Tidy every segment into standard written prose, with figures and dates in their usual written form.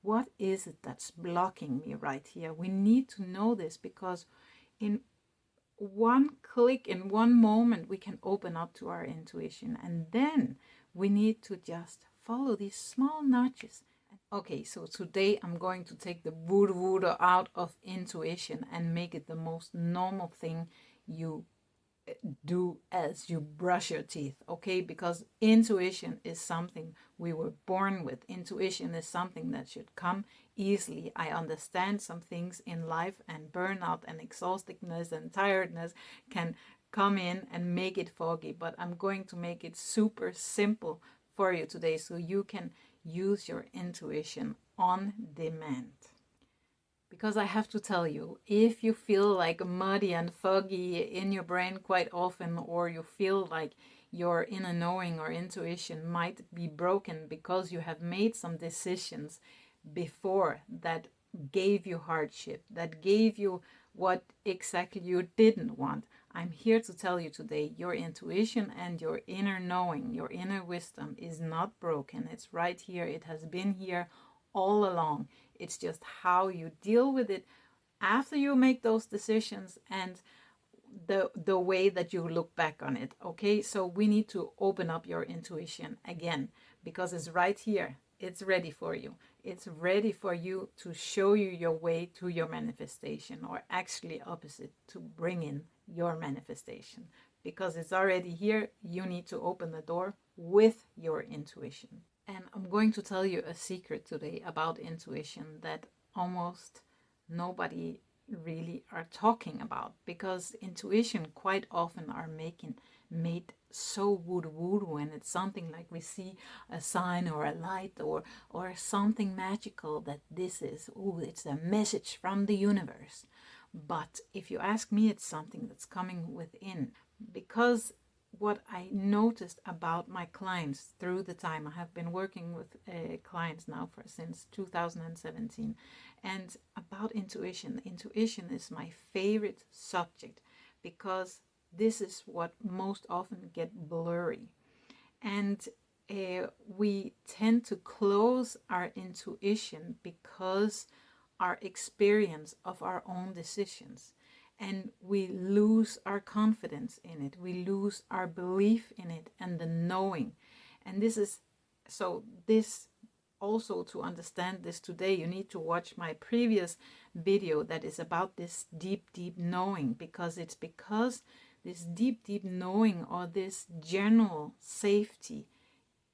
what is it that's blocking me right here? We need to know this, because in one click, in one moment, we can open up to our intuition, and then we need to just follow these small nudges. Okay, so today I'm going to take the voodoo out of intuition and make it the most normal thing you do as you brush your teeth, okay? Because intuition is something we were born with. Intuition is something that should come easily. I understand some things in life, and burnout and exhaustedness and tiredness can come in and make it foggy, but I'm going to make it super simple for you today so you can use your intuition on demand. Because I have to tell you, if you feel like muddy and foggy in your brain quite often, or you feel like your inner knowing or intuition might be broken because you have made some decisions before that gave you hardship, that gave you what exactly you didn't want, I'm here to tell you today, your intuition and your inner knowing, your inner wisdom is not broken. It's right here. It has been here all along. It's just how you deal with it after you make those decisions, and the way that you look back on it. Okay, so we need to open up your intuition again, because it's right here. It's ready for you. It's ready for you to show you your way to your manifestation, or actually opposite, to bring in your manifestation, because it's already here. You need to open the door with your intuition. And I'm going to tell you a secret today about intuition that almost nobody really are talking about, because intuition quite often are made so voodoo, and it's something like we see a sign or a light or something magical that this is, oh, it's a message from the universe. But if you ask me, it's something that's coming within, because what I noticed about my clients through the time I have been working with clients now since 2017, and about intuition. Intuition is my favorite subject, because this is what most often get blurry, and we tend to close our intuition because our experience of our own decisions, and we lose our confidence in it, we lose our belief in it and the knowing. And this also, to understand this today, you need to watch my previous video that is about this deep knowing, because this deep knowing, or this general safety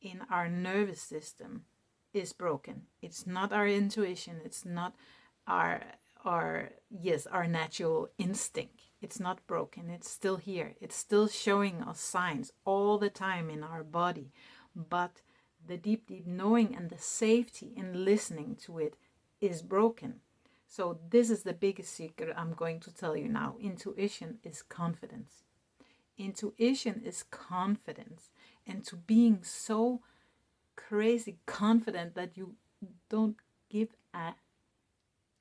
in our nervous system, is broken. It's not our intuition, it's not our natural instinct. It's not broken. It's still here. It's still showing us signs all the time in our body. But the deep knowing and the safety in listening to it is broken. So this is the biggest secret I'm going to tell you now. Intuition is confidence. Intuition is confidence. And to being so crazy confident that you don't give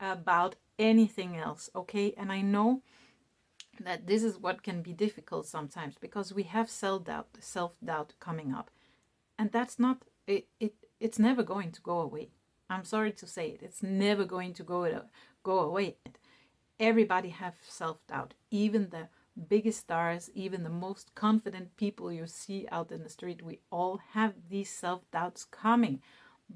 about anything else, okay? And I know that this is what can be difficult sometimes, because we have self-doubt coming up, and that's not it's never going to go away. I'm sorry to say it, it's never going to go away. Everybody have self-doubt, even the biggest stars, even the most confident people you see out in the street. We all have these self-doubts coming.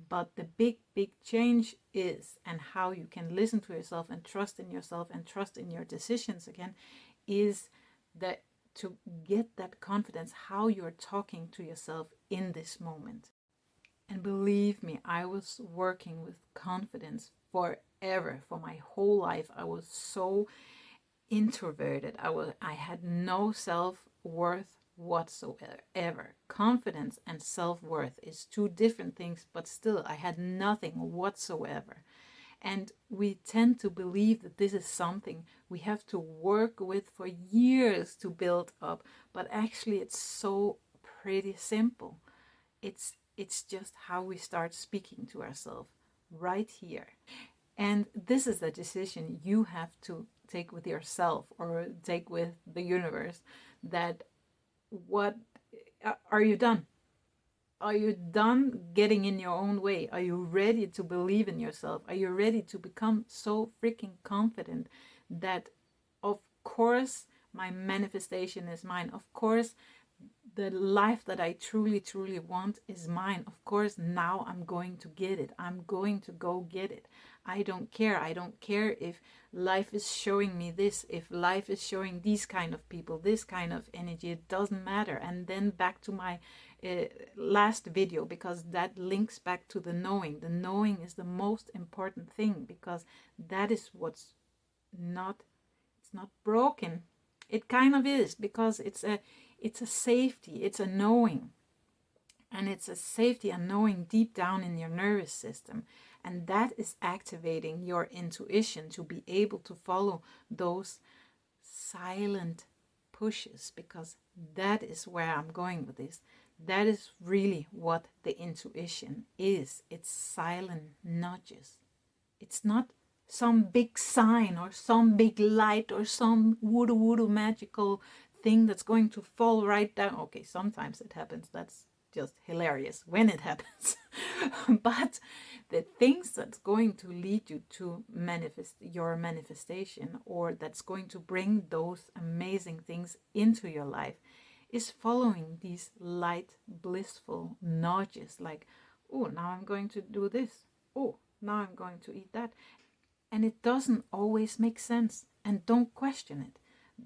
But the big change is, and how you can listen to yourself and trust in yourself and trust in your decisions again, is that to get that confidence, how you're talking to yourself in this moment. And believe me, I was working with confidence forever. For my whole life, I was so introverted. I had no self-worth whatsoever. Confidence and self-worth is two different things, but still I had nothing whatsoever. And we tend to believe that this is something we have to work with for years to build up, but actually it's so pretty simple. It's just how we start speaking to ourselves right here. And this is a decision you have to take with yourself, or take with the universe, that what are you done? Are you done getting in your own way? Are you ready to believe in yourself? Are you ready to become so freaking confident that, of course, my manifestation is mine? Of course, the life that I truly, truly want is mine. Of course, now I'm going to get it. I'm going to go get it. I don't care. I don't care if life is showing me this, if life is showing these kind of people, this kind of energy. It doesn't matter. And then back to my last video, because that links back to the knowing. The knowing is the most important thing, because that is what's not, it's not broken. It kind of is, because it's a safety, it's a knowing. And it's a safety and knowing deep down in your nervous system. And that is activating your intuition to be able to follow those silent pushes, because that is where I'm going with this. That is really what the intuition is. It's silent nudges. It's not some big sign or some big light or some voodoo magical thing that's going to fall right down. Okay, sometimes it happens. That's just hilarious when it happens. But the things that's going to lead you to manifest your manifestation, or that's going to bring those amazing things into your life, is following these light, blissful nudges, like, oh, now I'm going to do this. Oh, now I'm going to eat that. And it doesn't always make sense. And don't question it.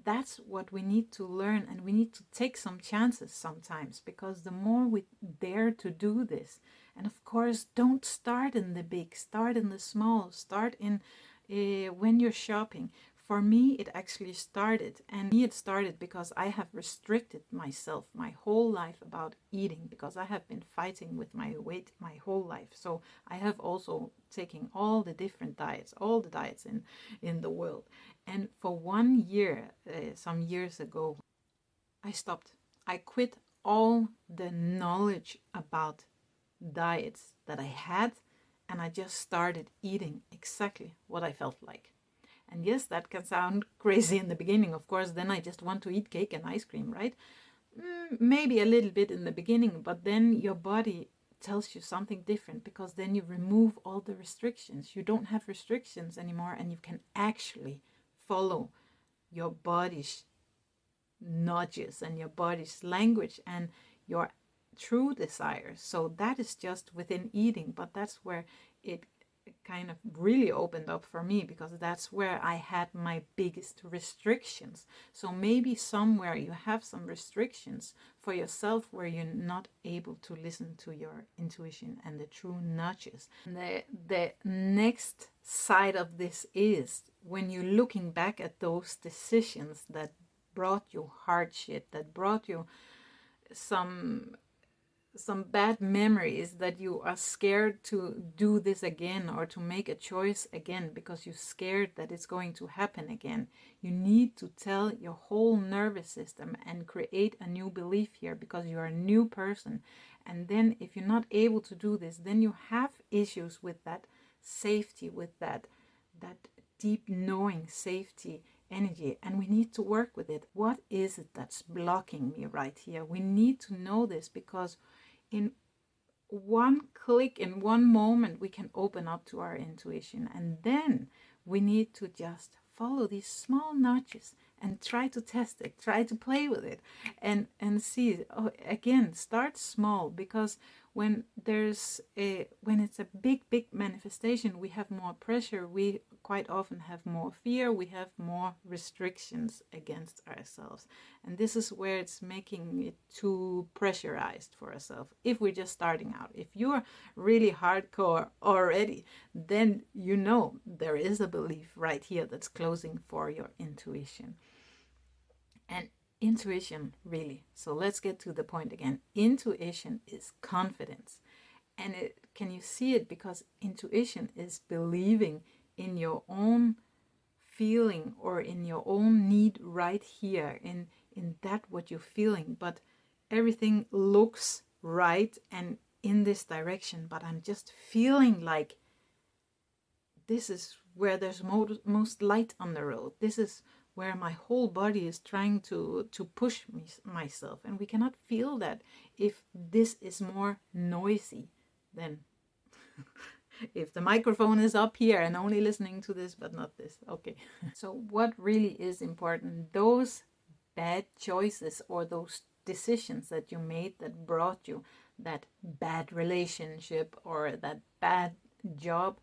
That's what we need to learn, and we need to take some chances sometimes, because the more we dare to do this, and of course, don't start in the big, start in the small, start in when you're shopping. For me, it actually started, and it started because I have restricted myself my whole life about eating, because I have been fighting with my weight my whole life. So I have also taken all the different diets, all the diets in the world. And for 1 year, some years ago, I stopped. I quit all the knowledge about diets that I had, and I just started eating exactly what I felt like. And yes, that can sound crazy in the beginning, of course. Then I just want to eat cake and ice cream, right? Maybe a little bit in the beginning, but then your body tells you something different, because then you remove all the restrictions. You don't have restrictions anymore, and you can actually follow your body's nudges and your body's language and your true desires. So that is just within eating, but that's where it kind of really opened up for me, because that's where I had my biggest restrictions. So maybe somewhere you have some restrictions for yourself where you're not able to listen to your intuition and the true nudges. And the next side of this is when you're looking back at those decisions that brought you hardship, that brought you some bad memories, that you are scared to do this again or to make a choice again because you're scared that it's going to happen again. You need to tell your whole nervous system and create a new belief here, because you are a new person. And then if you're not able to do this, then you have issues with that safety, with that deep knowing safety energy, and we need to work with it. What is it that's blocking me right here? We need to know this, because in one click, in one moment, we can open up to our intuition, and then we need to just follow these small nudges and try to test it, try to play with it, and see. Oh, again, start small, because when it's a big manifestation, we have more pressure, we quite often have more fear, we have more restrictions against ourselves, and this is where it's making it too pressurized for ourselves. If we're just starting out, if you're really hardcore already, then you know there is a belief right here that's closing for your intuition. And intuition, really, so let's get to the point again. Intuition is confidence. And can you see it? Because intuition is believing in your own feeling or in your own need right here, in that what you're feeling. But everything looks right and in this direction, but I'm just feeling like this is where there's most light on the road. This is where my whole body is trying to push myself, and we cannot feel that if this is more noisy than if the microphone is up here and only listening to this but not this. Okay. So what really is important, those bad choices or those decisions that you made that brought you that bad relationship or that bad job,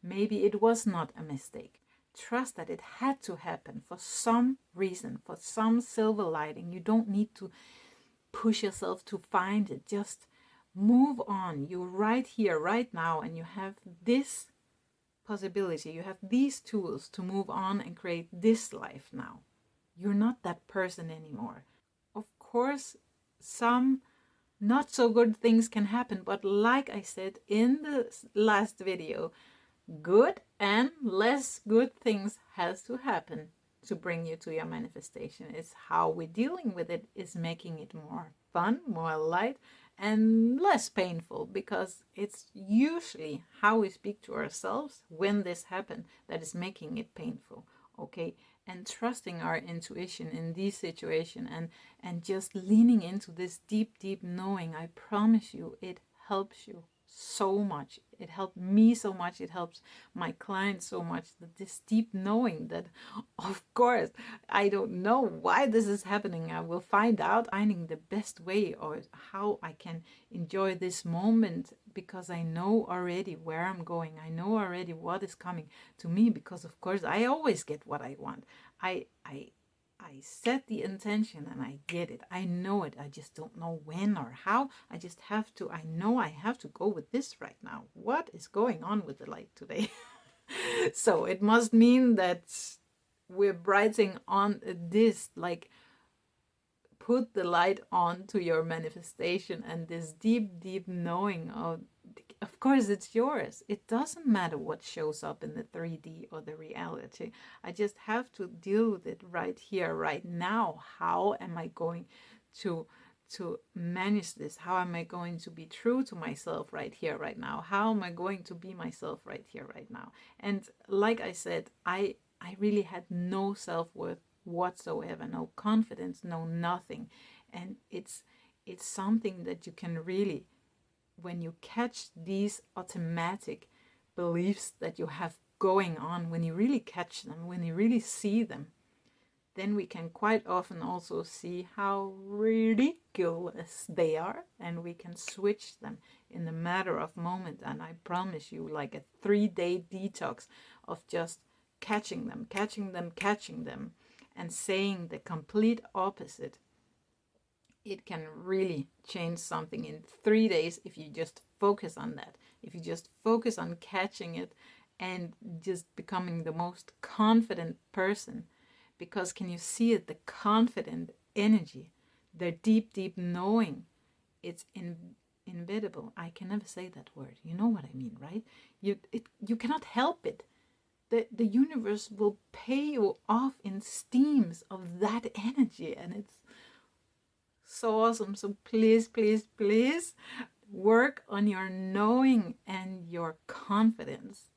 maybe it was not a mistake. Trust that it had to happen for some reason, for some silver lining. You don't need to push yourself to find it. Just move on. You're right here, right now, and you have this possibility. You have these tools to move on and create this life now. You're not that person anymore. Of course, some not so good things can happen, but like I said in the last video, good and less good things has to happen to bring you to your manifestation. It's how we're dealing with it is making it more fun, more light, and less painful, because it's usually how we speak to ourselves when this happens that is making it painful. Okay, and trusting our intuition in these situations, and just leaning into this deep knowing, I promise you it helps you so much. It helped me so much. It helps my clients so much, that this deep knowing that, of course, I don't know why this is happening. I will find out, finding the best way or how I can enjoy this moment, because I know already where I'm going. I know already what is coming to me, because of course I always get what I want. I set the intention and I get it. I know it. I just don't know when or how. I just have to. I know I have to go with this right now. What is going on with the light today? So it must mean that we're brighting on this, like put the light on to your manifestation, and this deep knowing of course it's yours. It doesn't matter what shows up in the 3D or the reality. I just have to deal with it right here, right now. How am I going to manage this? How am I going to be true to myself right here, right now? How am I going to be myself right here, right now? And like I said, I really had no self-worth whatsoever, no confidence, no nothing. And it's something that you can really, when you catch these automatic beliefs that you have going on, when you really catch them, when you really see them, then we can quite often also see how ridiculous they are, and we can switch them in a matter of moment. And I promise you, like a 3-day detox of just catching them, and saying the complete opposite, it can really change something in 3 days if you just focus on that. If you just focus on catching it and just becoming the most confident person. Because can you see it? The confident energy, the deep knowing, it's inevitable. I can never say that word. You know what I mean, right? You cannot help it. The universe will pay you off in steams of that energy, and it's so awesome. So please work on your knowing and your confidence.